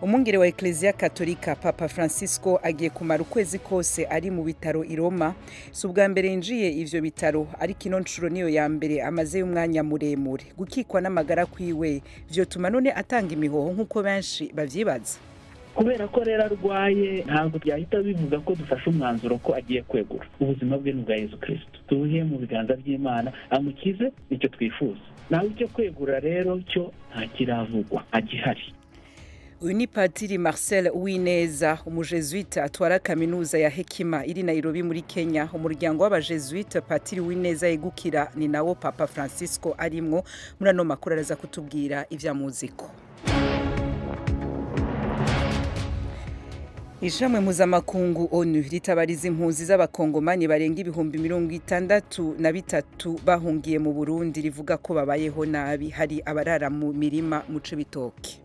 umwungere wa Ecclesia Katolika Papa Francisco agiye kumara ukwezi kose ari mu bitaro i Roma. Si ubwa mbere yinjiye ivyo bitaro, ariko ino ncuro niyo ya mbere amazeyo umwanya muremure. Gukikwa n'amagara kwiwe vyotuma none atanga imihoho nk'uko benshi bavyibaza. Kubera ko rero arwaye ntabwo byahita bivuga ko dufashe umwanzuro ko agiye kwegura. Ubuzima bwe n'ubwa Yesu Kristo tubuhe mu biganza by'Imana, amukize icyo twifuza. Naho icyo kwegura rero cyo nta kiravugwa agihari. Uyu ni Padiri Marcel Uwineza, umujesuite atwara kaminuza ya Hekima iri Nairobi muri Kenya. Umuryango w'abajesuite Padiri Uwineza yegukira ni nawo Papa Francisco arimwo. Muri ano makuru araza kutubwira ivya muziko. Ishamwe mpuzamakungu ONU ritabariza impunzi z'abakongomani barenga ibihumbi 63 bahungiye mu Burundi, rivuga ko babayeho nabi. Hari abarara mu mirima mu Cibitoke.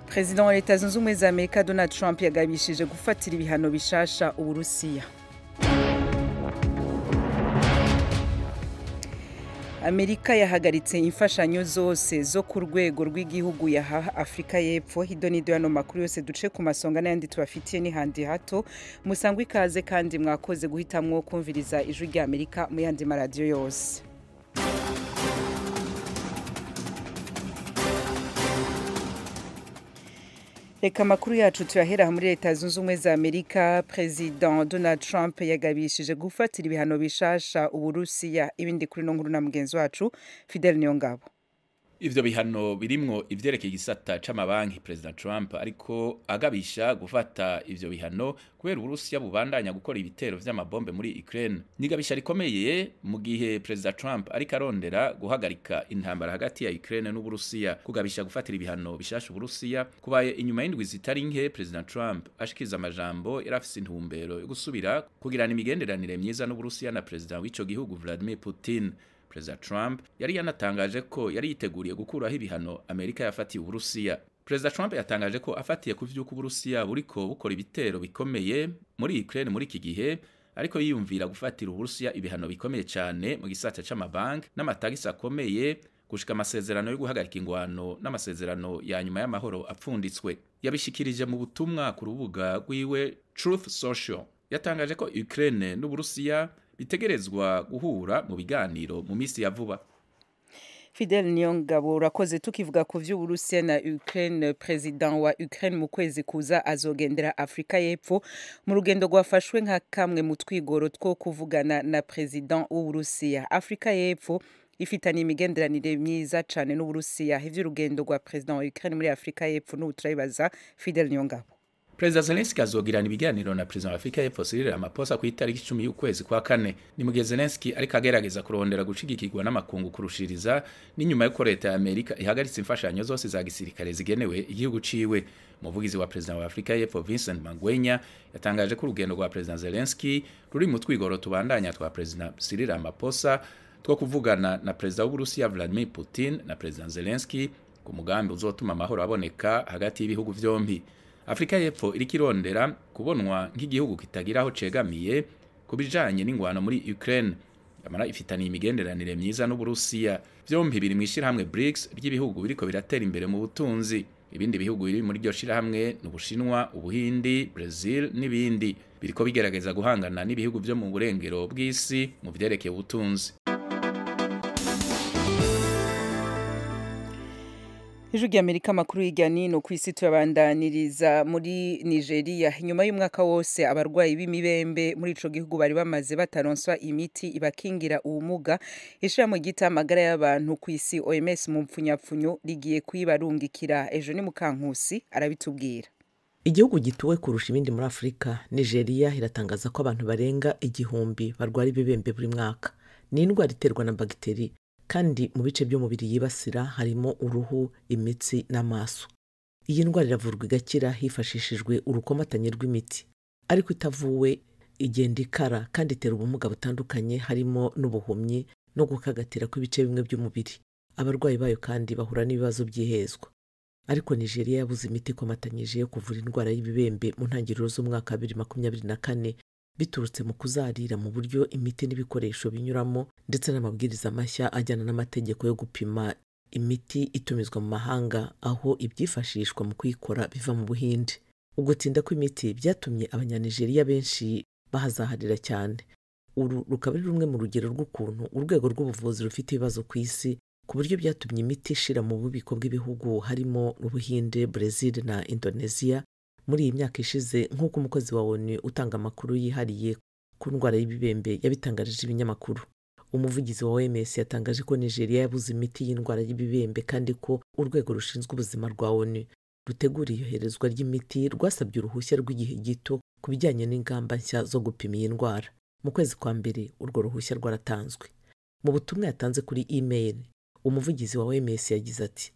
President wa Leta Zunze Ubumwe za Amerika Donald Trump yagabishije gufatira ibihano bishasha Uburusiya. Amerika yahagaritse imfashanyo zose zo ku rwego rw'igihugu yaha Afrika y'Epfo. Hidonido yano makuru yose duce ku masonga n'ayandi tubafitiye n'ihandi hato. Musangwe ikaze kandi mwakoze guhitamwo kumviriza ijwi rya Amerika mu yandi maradiyo yose. Reka makuru yacu tuyahera muri Leta Zunze Ubumwe za Amerika. President Donald Trump yagabishije gufatira ibihano bishasha Uburusiya. Ibindi kuri no nkuru na mugenzi wacu Fidel Niyongabo. Ivyo bihano birimwo ivyerekeye igisata c'amabanki. President Trump ariko agabisha gufata ivyo bihano kubera Uburusiya bubandanya gukora ibitero vy'amabombe muri Ukraine. Nigabisha rikomeye mu gihe President Trump ariko arondera guhagarika intambara hagati ya Ukraine n'Uburusiya. Kugabisha gufatira ibihano bishasha Uburusiya kubaye inyuma y'indwi zitari nke President Trump ashikiza amajambo yarafise intumbero yo gusubira kugirana imigenderanire myiza n'Uburusiya na President w'ico gihugu Vladimir Putin. President Trump yari yanatangaje ko yari yiteguriye gukuraho ibihano Amerika yafatiye Uburusiya. President Trump yatangaje ko afatiye ku vy'uko Uburusiya buriko bukora ibitero bikomeye muri Ukraine muri iki gihe, ariko yiyumvira gufatira Uburusiya ibihano bikomeye cyane mu gisata c'amabanki n'amatagisi akomeye gushika amasezerano yo guhagarika ingwano n'amasezerano ya nyuma y'amahoro apfunditswe. Yabishikirije mu butumwa ku rubuga rwiwe Truth Social. Yatangaje ko Ukraine n'Uburusiya bitegerezwa guhura mu biganiro mu misi ya vuba. Fidel Niyongabo, urakoze. Tukivuga ku vy'Uburusiya na Ukraine, president wa Ukraine mu kwezi kuza azogendera Afrika y'Epfo mu rugendo rwafashwe nka kamwe mu twigoro two kuvugana na president w'Uburusiya. Afrika y'Epfo ifitanye imigenderanire myiza cane n'Uburusiya. Ivy'urugendo rwa president wa Ukraine muri Afrika y'Epfo n'ubuturabibaza Fidel Niyongabo. President Zelensky azogirana ibiganiro na President wa Afrika y'Epfo Cyril Ramaphosa ku itariki 10 y'ukwezi kwa kane. Ni mugihe Zelensky ariko agerageza kurondera gushigikirwa n'amakungu kurushiriza n'inyuma y'uko leta ya Amerika ihagaritse imfashanyo zose za gisirikare zigenewe igihugu ciwe. Umuvugizi wa President wa Afrika y'Epfo Vincent Magwenya yatangaje ko urugendo rwa President Zelensky ruri mu twigoro tubandanya twa President Cyril Ramaphosa two kuvugana na President w'Uburusiya Vladimir Putin na President Zelensky ku mugambi uzotuma amahoro aboneka hagati y'ibihugu vyombi. Afrika y'Epfo irikirondera kubonwa nk'igihugu kitagiraho cegamiye kubijanye n'ingwano muri Ukraine. Yamara ifitaniye imigenderanire myiza n'Uburusiya. Vyombi biri mwishirahamwe BRICS ry'ibihugu biriko biratera imbere mu butunzi. Ibindi bihugu biri muri ryo shirahamwe n'Ubushinwa, Ubuhindi, Brazil n'ibindi biriko bigerageza guhangana n'ibihugu vyo mu burengero bw'isi mu vyerekeye ubutunzi. Ijwi rya Amerika makuru y'irya nino kw'isi turabandaniriza muri Nigeria. Inyuma y'umwaka wose abarwayi b'imibembe muri ico gihugu bari bamaze bataronswa imiti ibakingira ubumuga, ishirahamwe ryita amagara y'abantu kw'isi OMS mu mpfunyapfunyo rigiye kuyibarungikira. Ejo ni Mukankusi arabitubwira. Igihugu gituwe kurusha ibindi muri Afrika, Nigeria iratangaza ko abantu barenga 1000 barwara ibibembe buri mwaka. Ni indwara iterwa na bagiteri kandi mu bice by'umubiri yibasira harimo uruhu, imitsi n'amaso. Iyi ndwara iravurwa igakira hifashishijwe urukomatanye rw'imiti, ariko itavuwe igenda ikara kandi itera ubumuga butandukanye harimo n'ubuhumyi no gukagatira kw'ibice bimwe by'umubiri. Abarwayi bayo kandi bahura n'ibibazo by'ihezwa. Ariko Nigeria yabuze imiti ikomatanyije yo kuvura indwara y'ibibembe mu ntangiriro z'umwaka 2024 biturutse mu kuzarira mu buryo imiti n'ibikoresho binyuramo ndetse n'amabwiriza mashya ajyana n'amategeko yo gupima imiti itumizwa mu mahanga aho ibyifashishwa mu kuyikora biva mu Buhinde. Ugutinda kw'imiti byatumye abanyanigeriya benshi bahazaharira cyane. Uru rukaba ari rumwe mu rugero rw'ukuntu urwego rw'ubuvuzi rufite ibibazo ku isi, ku buryo byatumye imiti ishira mu bubiko bw'ibihugu harimo Ubuhinde, Brazil na Indonesia muri iyi myaka ishize, nk'uko umukozi wa ONU utanga amakuru yihariye ku ndwara y'ibibembe yabitangarije ibinyamakuru. Umuvugizi wa OMS yatangaje ko Nigeria yabuze imiti y'indwara y'ibibembe kandi ko urwego rushinzwe ubuzima rwa ONU rutegura iyoherezwa ry'imiti rwasabye uruhushya rw'igihe gito ku bijyanye n'ingamba nshya zo gupima iyi ndwara. Mu kwezi kwa mbere urwo ruhushya rwaratanzwe. Mu butumwa yatanze kuri email, umuvugizi wa OMS yagize ati: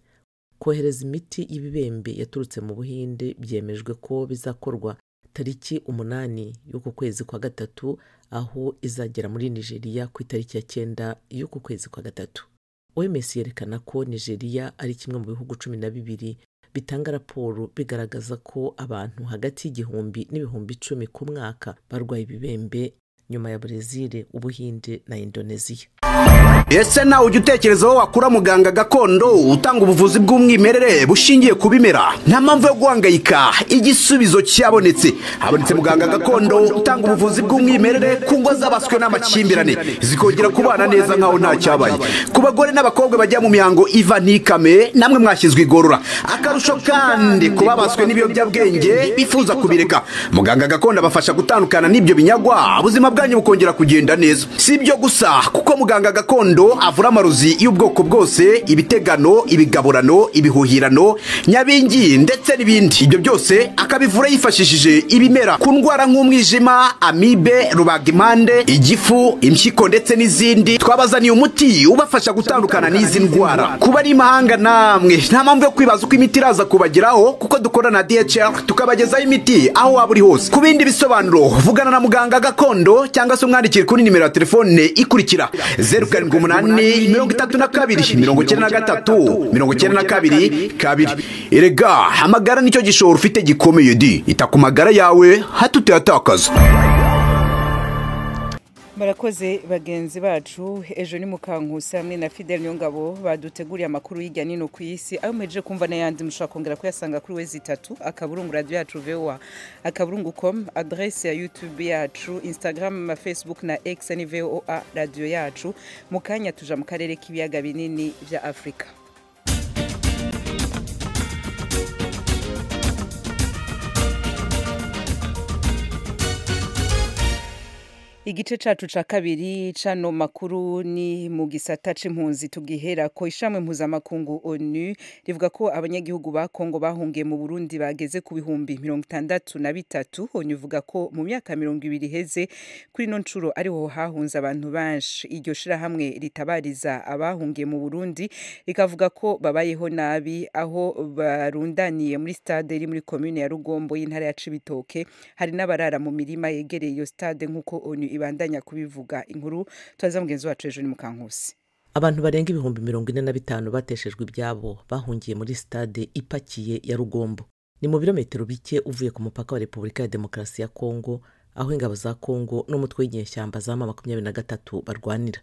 kohereza imiti y'ibibembe yaturutse mu Buhinde byemejwe ko bizakorwa tariki 8 y'uku kwezi kwa gatatu, aho izagera muri Nigeria ku itariki ya 9 y'uku kwezi kwa gatatu. OMS yerekana ko Nigeria ari kimwe mu bihugu 12 bitanga raporo bigaragaza ko abantu hagati y'igihumbi n'ibihumbi 10 ku mwaka barwaye ibibembe, nyuma ya Brazil, Ubuhinde na Indonesia. Ese nawe ujya utekerezaho wakura muganga gakondo utanga ubuvuzi bw'umwimerere bushingiye ku bimera? Nta mpamvu yo guhangayika, igisubizo cyabonetse. Habonetse muganga gakondo utanga ubuvuzi bw'umwimerere ku ngo z'abaswe n'amakimbirane zikongera kubana neza nkaho nta cyabaye. Ku bagore n'abakobwa bajya mu mihango iva ntikame, namwe mwashyizwe igorora. Akarusho kandi kuba baswe n'ibiyobyabwenge bifuza kubireka, muganga gakondo abafasha gutandukana n'ibyo binyagwa, ubuzima bwanyu bukongera kugenda neza. Si ibyo gusa, kuko muganga gakondo avura amarozi y'ubwoko bwose, ibitegano, ibigaburano, ibihuhirano, nyabingi ndetse n'ibindi. Ibyo byose akabivura yifashishije ibimera. Ku ndwara nk'umwijima, amibe, rubagimpande, igifu, impyiko ndetse n'izindi, twabazaniye umuti ubafasha gutandukana n'izi ndwara. Kuba ari imahanga namwe nta mpamvu yo kwibaza uko imiti iraza kubageraho, kuko dukorana na DHL tukabagezaho imiti aho waba uri hose. Ku bindi bisobanuro vugana na muganga gakondo cyangwa se umwandikire kuri nimero ya telefone ikurikira: 0788 Erega hamagara nicyo gishoro ufite gikomeye di. Ita ku magara yawe hatuteyatakaza. Barakoze bagenzi bacu. Ejo ni Mukankusi hamwe na Fidel Nyongabo baduteguriye amakuru y'ijya nino ku isi. Ayo meje kumva n'ayandi mushaka kongera kuyasanga kuri wezi 3 akaburungu radio yacu VOA akaburungu.com, adresse ya YouTube yacu, Instagram, Facebook na X ni VOA radio yacu. Mukanya tuja mu karere k'ibiyaga binini vya Afrika. Igice cacu ca kabiri cano makuru ni mu gisata c'impunzi. Tugihera ko ishamwe mpuzamakungu ONU rivuga ko abanyagihugu ba Kongo bahungiye mu Burundi bageze ku bihumbi 63. ONU ivuga ko mu myaka 20 heze kuri no ncuro ariho hahunze abantu benshi. Iryo shira hamwe ritabariza abahungiye mu Burundi rikavuga ko babayeho nabi, aho barundaniye muri stade iri muri commune ya Rugombo y'intara ya Cibitoke. Hari n'abarara mu mirima yegereye iyo stade nkuko ONU ibandanya kubivuga. Inkuru twaza mugenzi wacu Ejo ni Mukankusi. Abantu barenga ibihumbi 45 bateshejwe ibyabo bahungiye muri stade ipakiye ya Rugombo. Ni mu birometero bike uvuye ku mupaka wa Repubulika ya Demokarasi ya Kongo, aho ingabo za Kongo n'umutwe w'inyeshyamba za M23 barwanira.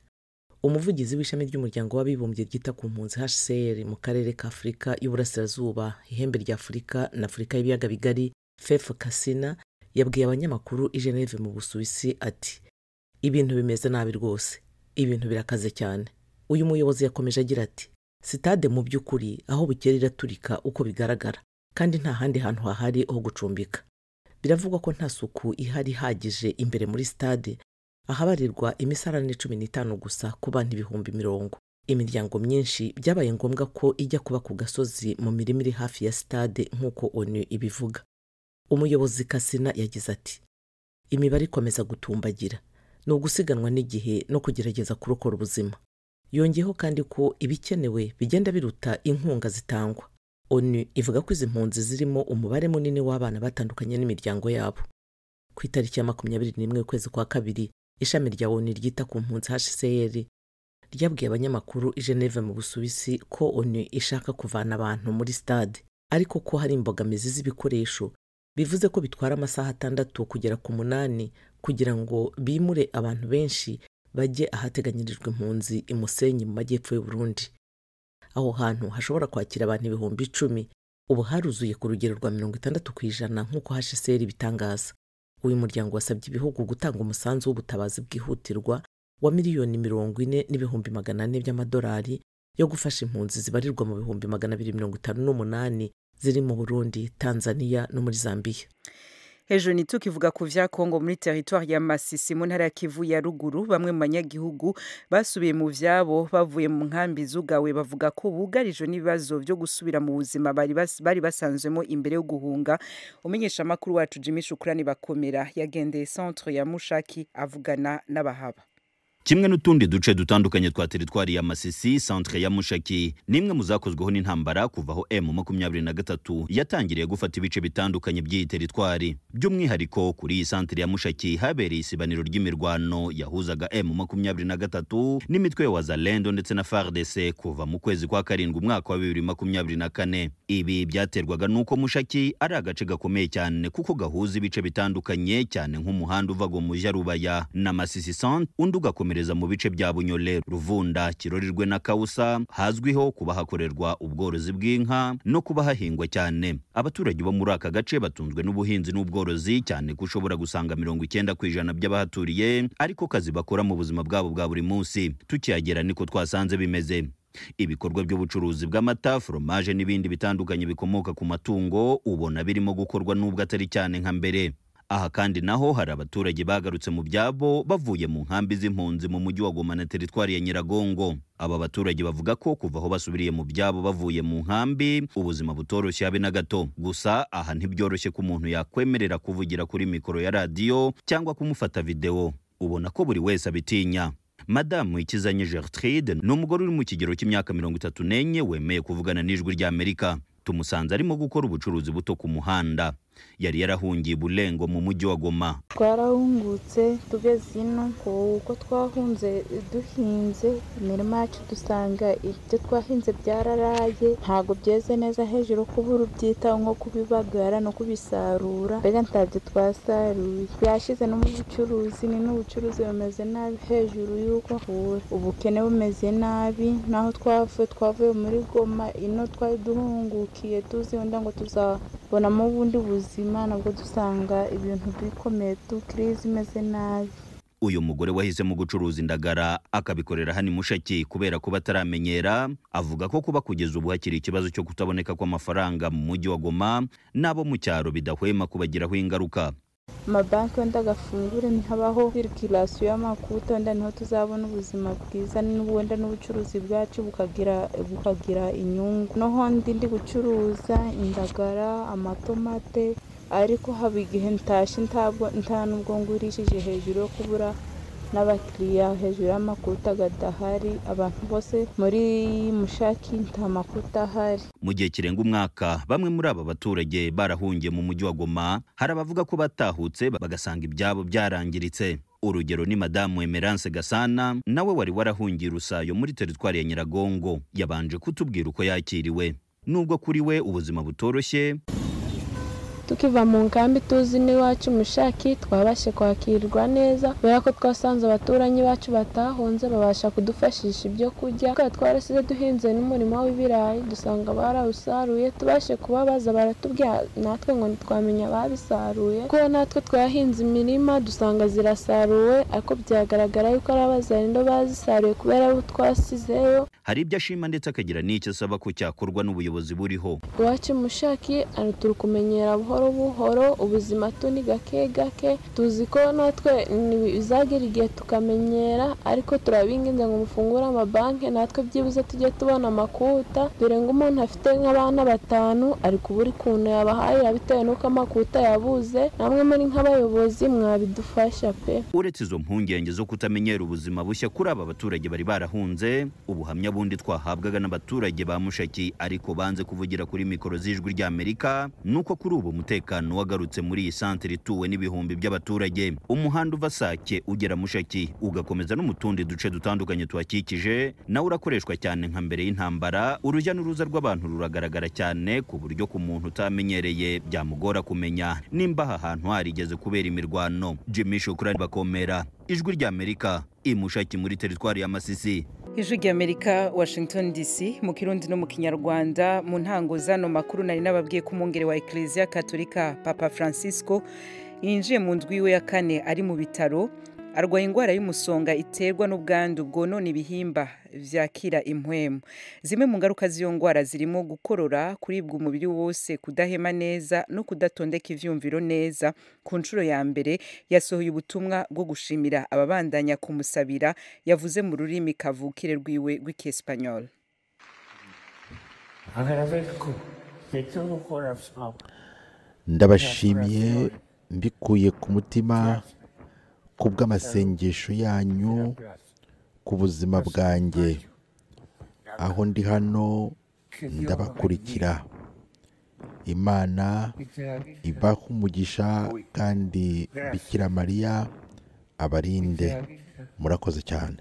Umuvugizi w'ishami ry'umuryango w'abibumbye ryita ku mpunzi HCR mu karere ka Afrika y'Uburasirazuba, ihembe rya Afrika na Afrika y'ibiyaga bigari, Fef Kasina, yabwiye abanyamakuru i Geneve mu Busuwisi ati: ibintu bimeze nabi rwose, ibintu birakaze cyane. Uyu muyobozi yakomeje agira ati: sitade mu by'ukuri aho bukera iraturika uko bigaragara, kandi nta handi hantu hahari ho gucumbika. Biravugwa ko nta suku ihari hagije imbere muri stade, ahabarirwa imisarane 15 gusa ku bantu 100,000. Imiryango myinshi byabaye ngombwa ko ijya kuba ku gasozi mu mirimo iri hafi ya stade nk'uko ONU ibivuga. Umuyobozi Kasina yagize ati: imibare ikomeza gutumbagira, no gusiganwa n'igihe no kugerageza kurokora ubuzima. Yongeyeho kandi ko ibikenewe bigenda biruta inkunga zitangwa. ONU ivuga ko izi mpunzi zirimo umubare munini w'abana batandukanye n'imiryango yabo. Ku itariki ya 21 ukwezi kwa kabiri, ishami rya ONU ryita ku mpunzi HCR ryabwiye abanyamakuru i Geneve mu Busuwisi ko ONU ishaka kuvana abantu muri stade, ariko ko hari imbogamizi z'ibikoresho. Bivuze ko bitwara amasaha 6 kugera ku 8 kugira ngo bimure abantu benshi bajye ahateganyirijwe impunzi i Musenyi mu majyepfo y'u Burundi. aho hantu hashobora kwakira abantu 10,000 ubu haruzuye ku rugero rwa 60% nk'uko HCR bitangaza. Uyu muryango wasabye ibihugu gutanga umusanzu w'ubutabazi bwihutirwa wa miliyoni 40,400 by'amadolari yo gufasha impunzi zibarirwa mu 258 ziri mu Burundi, Tanzania no muri Zambia. Hejuru nitukivuga ku vya Kongo muri territoire ya Masisi mu ntara ya Kivu ya ruguru, bamwe mu banyagihugu basubiye mu vyabo bavuye mu nkambi zugawe bavuga ko bugarijwe n'ibibazo byo gusubira mu buzima bari basanzwemo imbere yo guhunga. Umenyesha makuru wacu Jimmy Shukrani Bakomera yagendeye centre ya Mushaki avugana n'abahaba. Kimwe n'utundi duce dutandukanye twa teritwari ya Masisi, centre ya Mushaki nimwe muzakozweho n'intambara kuvaho M23 yatangiriye gufata ibice bitandukanye by'iyi teritwari. By'umwihariko kuri iyi centre ya Mushaki habereye isibaniro ry'imirwano yahuzaga M23 n'imitwe ya Wazalendo ndetse na FARDC kuva mu kwezi kwa karindwi umwaka wa 2024. Ibi byaterwaga nuko Mushaki ari agace gakomeye cyane kuko gahuza ibice bitandukanye cyane nk'umuhanda uva mu Jarubaya na Masisi centre unduga mu bice bya Bunyole, Ruvunda, Kirorirwe na Kausa hazwiho kuba hakorerwa ubworozi bw'inka no kuba hahingwa cyane. Abaturage bo muri aka gace batunzwe n'ubuhinzi n'ubworozi cyane kushobora gusanga 90% by'abahaturiye ariko kazi bakora mu buzima bwabo bwa buri munsi. Tukiyagera niko twasanze bimeze. Ibikorwa by'ubucuruzi bw'amata, fromage n'ibindi bitandukanye bikomoka ku matungo ubona birimo gukorwa nubwo atari cyane nka mbere. Aha kandi naho hari abaturage bagarutse mu byabo bavuye mu nkambi z'impunzi mu mujyi wa Goma na teritwari ya Nyiragongo. Aba baturage bavuga ko kuva aho basubiriye mu byabo bavuye mu nkambi ubuzima butoroshye habe na gato. Gusa aha ntibyoroshye ko umuntu yakwemerera kuvugira kuri mikoro ya radio cyangwa kumufata video. Ubona ko buri wese abitinya. Madame Ikizanye Gertrude n'umugore uri mu kigero cy'imyaka 34 wemeye kuvugana n'ijwi rya Amerika. Tumusanze arimo gukora ubucuruzi buto ku muhanda. Yari yarahungiye Bulengo mu mujyi wa Goma. Twarahungutse tugeze ino kuko twahunze duhinze imirima yacu dusanga ibyo twahinze byararaye ntago byeze neza hejuru kubura byita nko kubibagara no kubisarura mbega ntabyo twasaruye. Yashize no mu bucuruzi ni n'ubucuruzi bumeze nabi hejuru yuko ubukene bumeze nabi naho twavuye muri Goma ino twari duhungukiye tuzi wenda ngo tuzabonamo ubundi buzima nabwo dusanga ibintu bikomeye tukirizi imeze nabi. Uyu mugore wahise mu gucuruza indagara akabikorera hano Mushaki kubera ko bataramenyera, avuga ko kuba kugeza ubu hakiri ikibazo cyo kutaboneka kw'amafaranga mu mujyi wa Goma nabo mu cyaro bidahwema kubagiraho ingaruka. Mabanki wenda gafungure ntihabaho circulation y'amakuta wenda niho tuzabona ubuzima bwiza n'ubundi n'ubucuruzi bwacu bukagira inyungu. Noho ndi gucuruza indagara, amatomate ariko haba igihe ntashe nta nubwo ngurishije hejuru yo kubura n'abakiriya hejuru y'amakuta gadahari. Abantu bose muri Mushaki nta makuta ahari. Mu gihe kirenga umwaka bamwe muri aba baturage barahungiye mu mujyi wa Goma, hari abavuga ko batahutse bagasanga ibyabo byarangiritse. Urugero ni Madame Emerance Gasana nawe wari warahungiye Rusayo muri teritwari ya Nyiragongo. Yabanje kutubwira uko yakiriwe. Nubwo kuri we ubuzima butoroshye, tukiva mu nkambi tuzi n'iwacu Mushaki twabashe kwakirwa neza kubera ko twasanze abaturanyi bacu batahunze babasha kudufashisha ibyo kurya. Twarasize duhinze n'umurimo w'ibirayi dusanga barawusaruye, tubashe kubabaza baratubwira natwe ngo ntitwamenya babisaruye kuko natwe twahinze imirima dusanga zirasaruwe ariko byagaragara yuko ari abazarindo bazisaruye kubera abo twasizeyo. Hari ibyo ashima ndetse akagira n'icyo asaba ko cyakorwa n'ubuyobozi buriho. Iwacu Mushaki turi kumenyera buhoro ubuzima tuni gake gake, tuzi ko natwe bizagira igihe tukamenyera ariko turabinginze ngo mufungure amabanki natwe byibuze tujye tubona amakuta. Dore ngo umuntu afite nk'abana 5 ari kubura kuntu yabahayira bitewe nuko amakuta yabuze. Namwe muri nk'abayobozi mwabidufasha pe. Uretse izo mpungenge zo kutamenyera ubuzima bushya kuri aba baturage bari barahunze, ubuhamya bundi twahabwaga n'abaturage ba Mushaki ariko banze kuvugira kuri mikoro z'ijwi rya Amerika nuko kuri ubu umutekano wagarutse muri iyi santere ituwe n'ibihumbi by'abaturage. Umuhanda uva Sake ugera Mushaki ugakomeza no mu tundi duce dutandukanye tuhakikije nawe urakoreshwa cyane nka mbere y'intambara. Urujya n'uruza rw'abantu ruragaragara cyane ku buryo ku muntu utamenyereye byamugora kumenya nimba aha hantu harigeze kubera imirwano. Jimmy Shukrani Bakomera, ijwi rya Amerika, i Mushaki muri teritwari ya Masisi. Ijwi ry'Amerika Washington DC mu Kirundi no mu Kinyarwanda. Mu ntango zano makuru nari nababwiye ko umwungere wa Ecclesia Katolika Papa Francisco yinjiye mu ndwi iwe ya kane ari mu bitaro, arwaye indwara y'umusonga iterwa n'ubwandu bwonona ibihimba vyakira impwemu. Zimwe mu ngaruka z'iyo ndwara zirimo gukorora, kuribwa umubiri wose, kudahema neza no kudatondeka ivyumviro neza. Ku nshuro ya mbere yasohoye ubutumwa bwo gushimira ababandanya kumusabira, yavuze mu rurimi kavukire rwiwe rw'Ikiespanyol. Ndabashimiye mbikuye ku mutima kubw'amasengesho yanyu ku buzima bwanjye. Aho ndi hano ndabakurikira. Imana ibahe umugisha kandi Bikira Mariya abarinde. Murakoze cyane.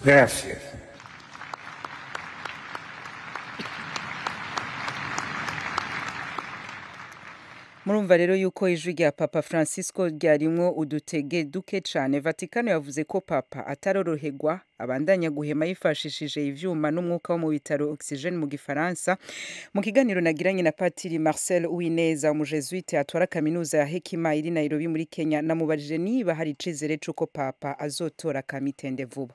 Gracias. Murumva rero yuko ijwi rya Papa Francisco ryarimwo udutege duke cane. Vatikano yavuze ko Papa ataroroherwa, abandanya guhema yifashishije ivyuma n'umwuka wo mu bitaro oxygene mu Gifaransa. Mu kiganiro nagiranye na Patiri Marcel Uwineza, umujesuite atwara kaminuza ya Hekima iri Nairobi muri Kenya, namubajije niba hari icizere c'uko Papa azotora Kamitende vuba.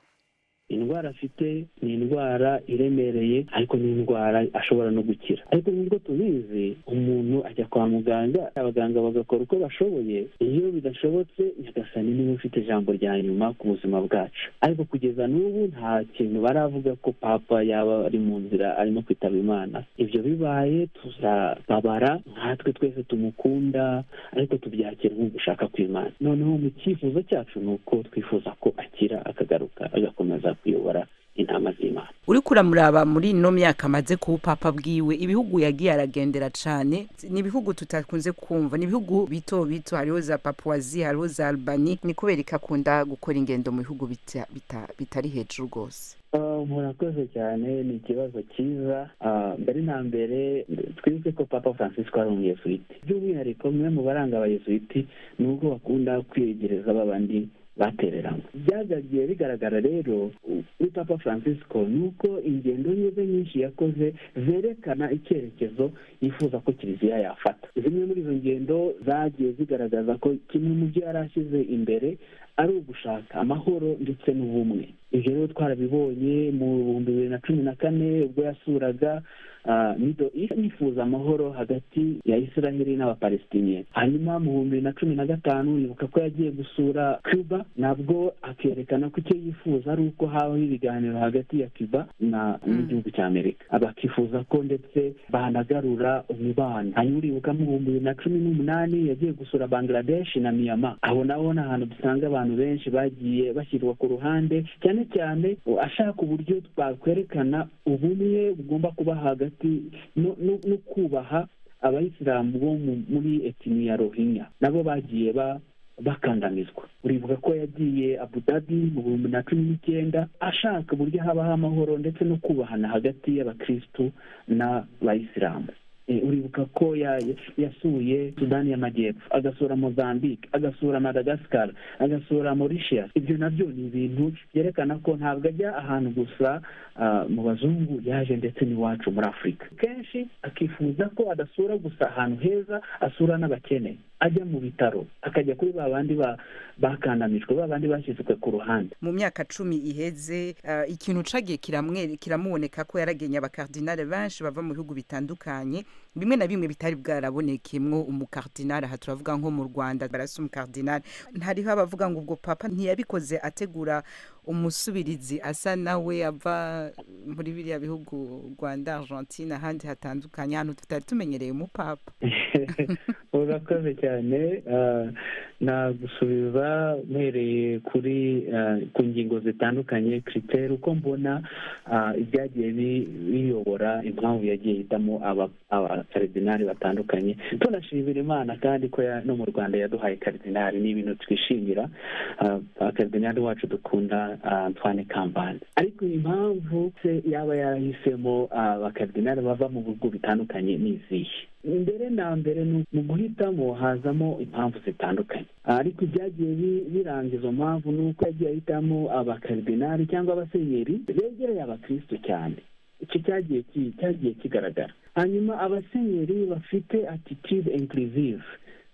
Indwara afite ni indwara iremereye, ariko ni indwara ashobora no gukira. Ariko nubwo tubizi, umuntu ajya kwa muganga, abaganga bagakora uko bashoboye. Iyo bidashobotse, Nyagasani niwe ufite ijambo rya nyuma ku buzima bwacu. Ariko kugeza n'ubu nta kintu baravuga ko Papa yaba ari mu nzira arimo kwitaba Imana. Ibyo bibaye tuzababara, nkatwe twese tumukunda, ariko tubyakira nk'ugushaka kw'Imana. Noneho mu cyifuzo cyacu ni uko twifuza ko akira, akagaruka, agakomeza kuyobora intama z'Imana. Uri kuramuraba muri no myaka amaze ku Papa bwiwe, ibihugu yagiye aragendera cane, ni ibihugu tutakunze kumva, ni ibihugu bito bito, hariho za Papouasie, hariho za Albanie. Ni kubera ikakunda gukora ingendo mu bihugu bitari hejuru rwose. Murakoze cyane, ni ikibazo cyiza. Mbere na mbere twibuke ko Papa Francisco ari umuyesuiti. By'umwihariko mwe mu baranga abayesuiti nubwo bakunda kwiyegereza babandi batereramo. Byagagiye bigaragara rero kuri Papa Francisco nuko ingendo ze nyinshi yakoze zerekana icyerekezo yifuza ko Kiliziya yafata. Zimwe muri izo ngendo zagiye zigaragaza ko kimwe mu byo yarashyize imbere ari ugushaka amahoro ndetse n'ubumwe. Ibyo rero twarabibonye mu 2014 ubwo yasuraga Middle East, yifuza amahoro hagati ya Israeli n'Abapalestiniya. Hanyuma mu 2015 yibuka ko yagiye gusura Cuba, nabwo akerekana ko icyo yifuza ari uko habaho ibiganiro hagati ya Cuba n'igihugu cya Amerika. Abakifuza ko ndetse banagarura umubano. Hanyuma uribuka mu 2018 yagiye gusura Bangladesh na Myanmar. Aho naho ni ahantu dusanga abantu benshi bagiye bashyirwa ku ruhande, cyane cyane ashaka uburyo twakwerekana ubumwe bugomba kuba hagati no kubaha abayisilamu bo muri etini ya Rohingya, nabo bagiye bakandamizwa. Uribuka ko yagiye Abu Dhabi mu 2019 ashaka uburyo habaho amahoro ndetse no kubahana hagati y'abakristu n'abayisilamu. Uribuka ko yasuye Sudani y'Amajyepfo, agasura Mozambique, agasura Madagascar, agasura Mauritius. Ibyo nabyo ni ibintu byerekana ko ntabwo ajya ahantu gusa mu bazungu, yaje ndetse n'iwacu muri Afurika. Kenshi akifuza ko adasura gusa ahantu heza, asura n'abakene, ajya mu bitaro, akajya kuri babandi bakandamijwe, babandi bashyizwe ku ruhande. Mu myaka 10 iheze ikintu cagiye kiramuboneka ko yaragenye abakardinale benshi bava mu bihugu bitandukanye, bimwe na bimwe bitari bwarabonekemwo umukardinale. Aha turavuga nko mu Rwanda barasa umukardinale. Ntariho abavuga ngo ubwo Papa ntiyabikoze ategura umusubirizi asa nawe ava muri biriya bihugu, Rwanda, Argentine, ahandi hatandukanye, hano tutari tumenyereye umupapa. Urakoze cyane. Nagusubiza mpereye ku ngingo zitandukanye, critère uko mbona ibyagiye biyobora impamvu yagiye hitamo abakardinali batandukanye. Tunashimira Imana kandi ko no mu Rwanda yaduhaye kardinali, ni ibintu twishimira. Kardinali wacu dukunda Antoine Kambanda. Ariko impamvu yaba yarahisemo abakardinali bava mu bihugu bitandukanye n'izihe. Mbere na mbere mu guhitamo hazamo impamvu zitandukanye, ariko ibyagiye biranga izo mpamvu ni uko yagiye ahitamo abakardinali cyangwa abasenyeri begereye abakristo cyane. Icyo cyagiye kigaragara. Hanyuma abasenyeri bafite attitude inclusive,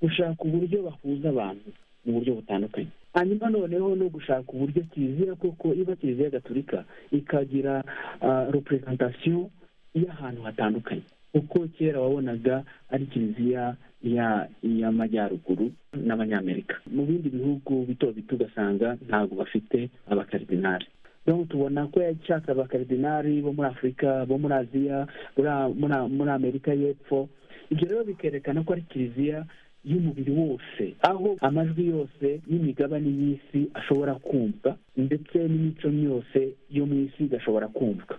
gushaka uburyo bahuza abantu mu buryo butandukanye. Hanyuma noneho no gushaka uburyo kiliziya koko iba kiliziya gatolika ikagira representation y'ahantu hatandukanye, kuko kera wabonaga ari kiliziya y'amajyaruguru n'abanyamerika. Mu bindi bihugu bito bito ugasanga ntabwo bafite abakardinali. Donc tubona ko yashaka abakardinali bo muri Afurika, bo muri Aziya, muri Amerika y'Epfo. Ibyo rero bikerekana ko ari kiliziya y'umubiri wose, aho amajwi yose y'imigabane y'isi ashobora kumva, ndetse n'imico yose yo mu isi igashobora kumva.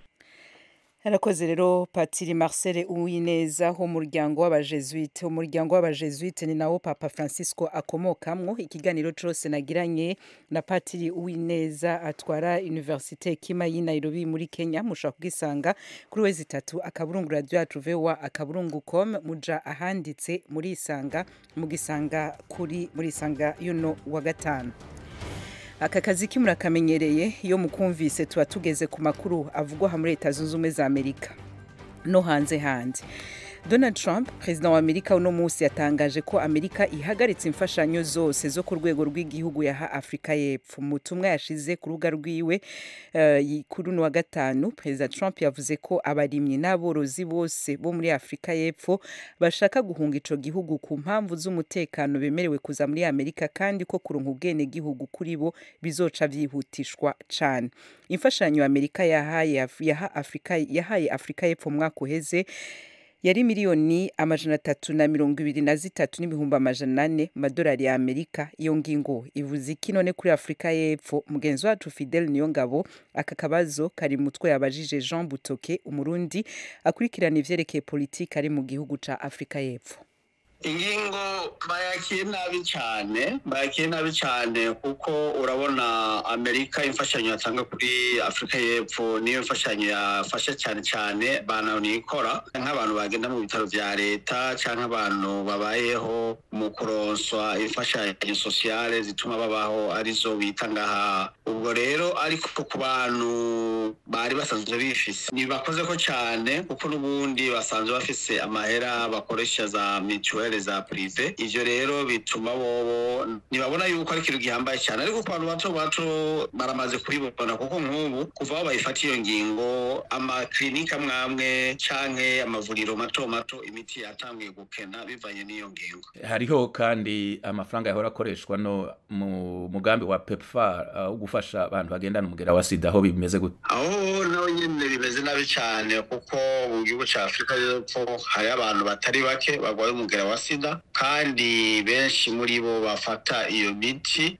Harakoze rero Patiri Marcel Uwineza ho muryango w'abajesuite. Umuryango w'abajesuite ni nawo Papa Francisco akomokamwo. Ikiganiro cyose nagiranye na Patiri Uwineza atwara Universite Kima y'i Nairobi muri Kenya, mushaka kugisanga kuri wezi 3 akaburungu radio yacu VOA akaburungu.com, muja ahanditse muri isanga, mugisanga kuri muri isanga yuno wa gatanu. Aka kazi kimurakamenyereye iyo mukumvise tuba tugeze ku makuru avugwa muri Leta Zunze Ubumwe za Amerika no hanze. Donald Trump, president wa Amerika, uno munsi yatangaje ko Amerika ihagaritse imfashanyo zose zo ku rwego rw'igihugu yaha Afrika y'Epfo. Mu butumwa yashize ku rubuga rwiwe kuri uno wa gatanu, President Trump yavuze ko abarimyi n'aborozi bose bo muri Afrika y'Epfo bashaka guhunga ico gihugu ku mpamvu z'umutekano bemerewe kuza muri Amerika, kandi ko kuronka ubwene gihugu kuri bo bizoca vyihutishwa cane. Imfashanyo Amerika yahaye Afrika y'Epfo mwaka uheze yari miliyoni 323 n'ibihumbi 400 madolari ya Amerika. Iyo ngingo ivuze iki none kuri Afrika y'Epfo? Mugenzi wacu Fidel Niyongabo aka kabazo kari mutwe yabajije Jean Butoke, umurundi akurikirana ivyerekeye politiki ari mu gihugu ca Afrika y'Epfo. Ingingo bayakiye nabi cyane kuko urabona Amerika imfashanyo yatanga kuri Afrika y'Epfo niyo imfashanyo yafasha cyane bananikora nk'abantu bagenda mu bitaro vya leta cyangwa abantu babayeho mu kuronswa imfashanyo sociale zituma babaho arizo bita ngaha. Ubwo rero ariko ku bantu bari basanzwe bifise nibakoze ko cyane, kuko n'ubundi basanzwe bafise amahera bakoresha za mutuelle za prive. Ivyo rero bituma bobo nibabona yuko ari ikintu gihambaye cyane, ariko ku bantu bato baramaze kuribona, kuko nk'ubu kuva aho bayifata iyo ngingo amaklinika mwamwe canke amavuriro mato imiti yatangiye gukena bivanye n'iyo ngingo. Hariho kandi amafaranga yahora akoreshwa no mu mugambi wa PEPFAR ugufasha abantu bagendana umugera wa sida, aho bimeze gute? Aho naho nyene bimeze nabi cyane, kuko mu gihugu ca Afrika y'Epfo hari abantu batari bake bagwaye umugera wa sida, kandi benshi muri bo bafata iyo miti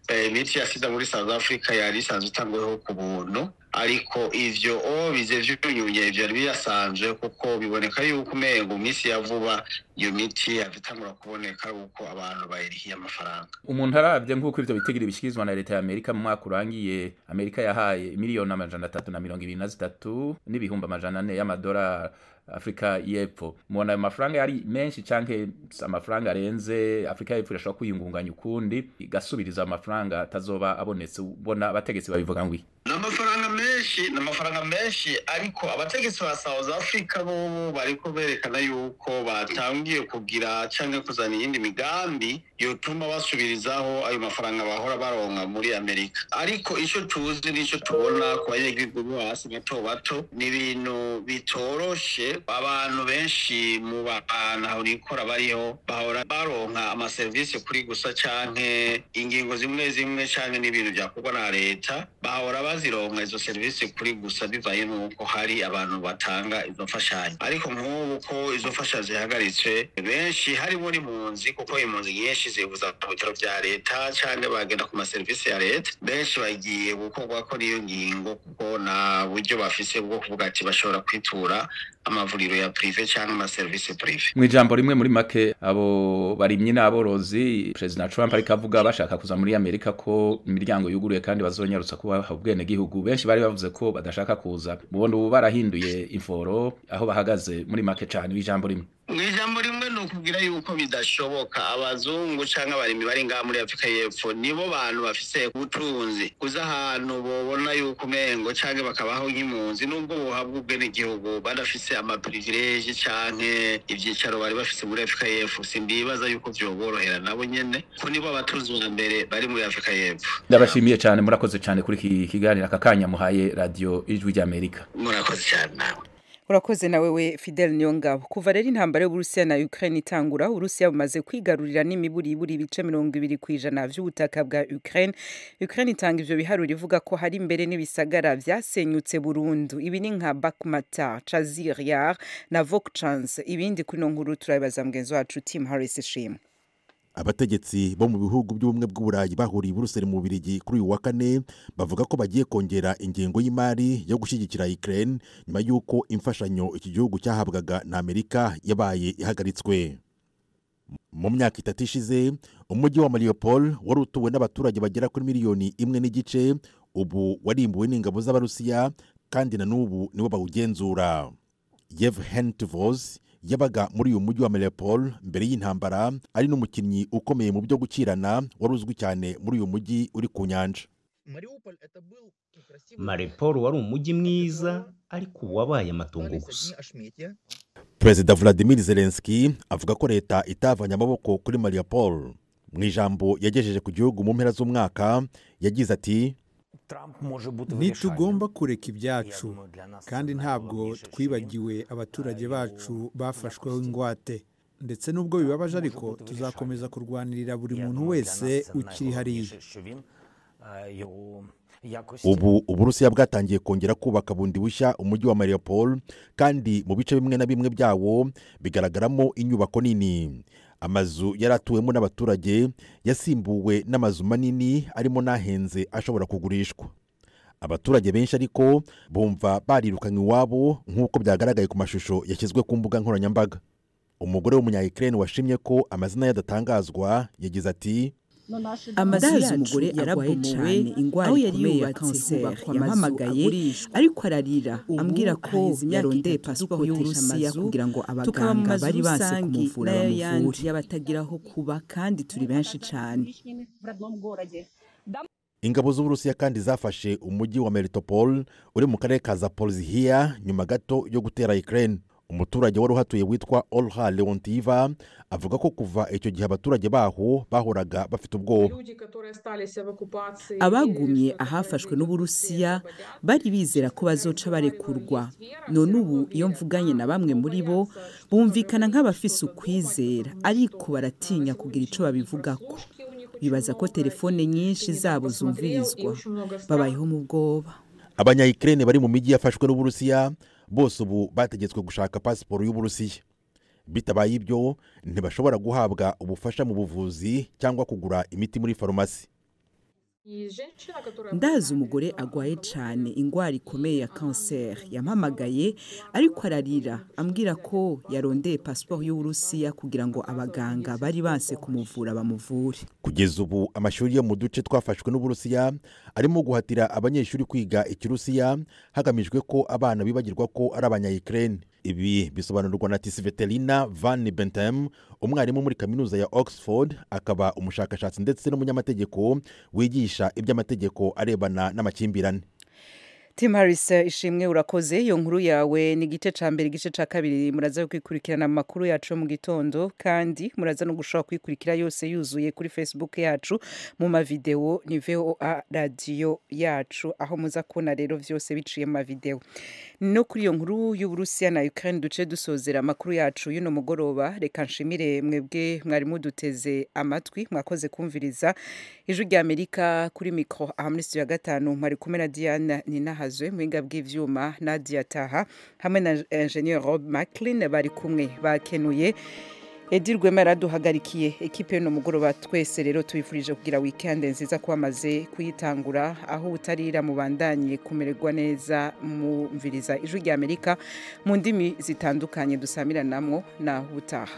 ya sida muri South Africa yari isanzwe itangweho ku buntu. Ariko ivyo bize vyunyunye ivyo biyasanzwe, kuko biboneka yuko umengo misi ya vuba iyo miti yavitangura kuboneka uko abantu bayirihiye amafaranga. Umuntu aravye nk'uko ivyo bitegera bishikirizwa na leta ya Amerika mu mwaka urangiye, Amerika yahaye miliyoni 323 n'ibihumbi 400 y'amadolari Afrika y'Epfo. Mubona ayo mafaranga yari menshi canke amafaranga arenze Afrika y'Epfo irashobora kwiyungunganya ukundi igasubiriza amafaranga atazoba abonetse? Ubona abategetsi babivuga ngwi n'amafaranga menshi, ariko abategetsi ba South Africa bo bariko berekana yuko batangiye kugira canke kuzana iyindi migambi yotuma basubirizaho ayo mafaranga bahora baronka muri Amerika. Ariko ico tuzi n'ico tubona ku banyagihugu bo hasi bato ni ibintu bitoroshe. Abantu benshi mu bana aho nikora bariho bahora baronka amaserivisi kuri gusa canke ingingo zimwe canke n'ibintu byakorwa na leta, bahora bazironka izo serivisi kuri gusa bivaye nuko hari abantu batanga izo mfashanyo. Ariko nk'ubu ko izo mfashanyo zihagaritswe, benshi harimo n'impunzi, kuko impunzi nyinshi bakizivuza ku bitaro vya leta canke bagenda ku maserivisi ya leta benshi bagiye gukorwako n'iyo ngingo kuko na buryo bafise bwo kuvuga ati bashobora kwitura amavuriro ya prive canke amaserivisi prive. Mwijambo rimwe muri make abo barimyi n'aborozi President Trump ariko avuga bashaka kuza muri Amerika ko imiryango yuguruye kandi bazonyarutsa kuba ubwene gihugu benshi bari bavuze ko badashaka kuza mubondo ubu barahinduye inforo aho bahagaze muri make cyane wijambo rimwe. Mwijambo rimwe no kugira yuko bidashoboka abazungu canke abarimi bari ngaha muri Afrika y'Epfo nibo bantu bafise ubutunzi kuza ahantu bobona yuko umengo canke bakabaho nk'impunzi nubwo bohabwa ubwene gihugu badafise ama privilege canke ivyicaro bari bafise muri Afrika y'Epfo simbibaza yuko vyoborohera nabo nyene ko nibo abatunzi ba mbere bari muri Afrika y'Epfo. Ndabashimiye cyane murakoze cyane kuri iki kiganiro akakanya muhaye radio Ijwi ry'Amerika. Murakoze cyane nawe. Urakoze nawe we Fidel Niyongabo. Kuva rero intambara y'Uburusiya na Ukraine itangura, Uburusiya bumaze kwigarurira n'imiburiburi ibice 20% vy'ubutaka bwa Ukraine. Ukraine itanga ivyo biharuro ivuga ko hari imbere n'ibisagara vyasenyutse burundu. Ibi ni nka Bakhmut, Chazir Yar na Vokchansk. Ibindi kuri no nkuru turabibaza mugenzi wacu Tim Harris Shim. Abategetsi bo mu bihugu by'ubumwe bw'Uburayi bahuriye i Buruseli mu Bubiligi kuri uyu wa kane bavuga ko bagiye kongera ingengo y'imari yo gushyigikira Ukraine nyuma y'uko imfashanyo iki gihugu cyahabwaga na Amerika yabaye ihagaritswe. Mu myaka 3 ishize umujyi wa Mariupol wari utuwe n'abaturage bagera kuri 1.5 miliyoni ubu warimbuwe n'ingabo z'Abarusiya kandi na n'ubu nibo bawugenzura. Yevhen Tvoz yabaga muri uyu mujyi wa Mariupol mbere y'intambara ari n'umukinnyi ukomeye mu byo gukirana wari uzwi cyane muri uyu mujyi uri ku nyanja. Mariupol wari umujyi mwiza ariko wabaye amatongo gusa. Perezida Vladimir Zelensky avuga ko leta itavanye amaboko kuri Mariupol. Mu ijambo yagejeje ku gihugu mu mpera z'umwaka yagize ati ntitugomba kureka ibyacu kandi ntabwo twibagiwe abaturage bacu bafashweho ingwate ndetse nubwo bibabaje ariko tuzakomeza kurwanirira buri muntu wese ukiri hariya. Ubu Uburusiya bwatangiye kongera kubaka bundi bushya umujyi wa Mariupol kandi mu bice bimwe na bimwe byawo bigaragaramo inyubako nini. Amazu yaratuwemo n'abaturage yasimbuwe n'amazu manini arimo nahenze ashobora kugurishwa. Abaturage benshi ariko bumva barirukanywe iwabo nk'uko byagaragaye ku mashusho yashyizwe ku mbuga nkoranyambaga. Umugore w'umunya-Ukraine washimye ko amazina yadatangazwa yagize ati Amazi umugore yaragwaye cyane ingwara ikomeye ya kanseri yampamagaye ariko ararira ambwira ko yarondeye pasiporo y'Uburusiya kugira ngo abaganga bari banse kumuvura bamuvure y'abatagiraho kuba kandi turi benshi cyane. Ingabo z'Uburusiya kandi zafashe umujyi wa Melitopol uri mu karere ka Zaporizhia nyuma gato yo gutera Ukraine. Umuturage wari uhatuye witwa Olha Leontiva avuga ko kuva icyo gihe abaturage baho bahoraga bafite ubwoba. Abagumye ahafashwe n'Uburusiya bari bizera ko bazoca barekurwa. None ubu iyo mvuganye na bamwe muri bo bumvikana nk'abafise ukwizera ariko baratinya kugira ico babivugako. Bibaza ko telefone nyinshi zabo zumvirizwa babayeho mu bwoba. Abanya-Ukraine bari mu miji yafashwe n'Uburusiya bose ubu bategetswe gushaka pasiporo y'Uburusiya. Bitabaye ibyo ntibashobora guhabwa ubufasha mu buvuzi cyangwa kugura imiti muri farumasi. Ndazi umugore agwaye cyane ingwara ikomeye ya kanseri yampamagaye ariko ararira ambwira ko yarondeye pasiporo y'Uburusiya kugira ngo abaganga bari banse kumuvura bamuvure. Kugeza ubu amashuri yo mu duce twafashwe n'Uburusiya arimo guhatira abanyeshuri kwiga Ikirusiya hagamijwe ko abana bibagirwa ko ari abanya-Ukraine. Ibi bisobanurwa na Svetlana Van Bentem, umwarimu muri kaminuza ya Oxford, akaba umushakashatsi ndetse n'umunyamategeko wigisha iby'amategeko arebana n'amakimbirane. Tim Harris ishimwe urakoze. Iyo nkuru yawe ni gice ca mbere gice ca kabiri muraza kwikurikirana amakuru yacu mu gitondo kandi muraza no gushaka kwikurikira yose yuzuye kuri Facebook yacu mu mavideo ni VOA radio yacu aho muza kubona rero vyose biciye mu mavideo. No kuri iyo nkuru y'Uburusiya na Ukraine duce dusozera amakuru yacu y'uno mugoroba. Reka nshimire mwebwe mwari muduteze amatwi mwakoze kumviriza Ijwi ry'Amerika kuri micro aha muri studio ya 5 mwari kumwe na Diana Ninahazwe mwinga bw'ivyuma Nadia Taha hamwe na Engineer Rob McLean bari kumwe bakenuye Edi Rwema yaraduhagarikiye ekipe no mugoroba twese rero tubifurije kugira weekend nziza kwamaze kuyitangura aho utarira mubandanye kumererwa neza mumviriza ijwi rya Amerika mu ndimi zitandukanye dusamiranamwo na utaha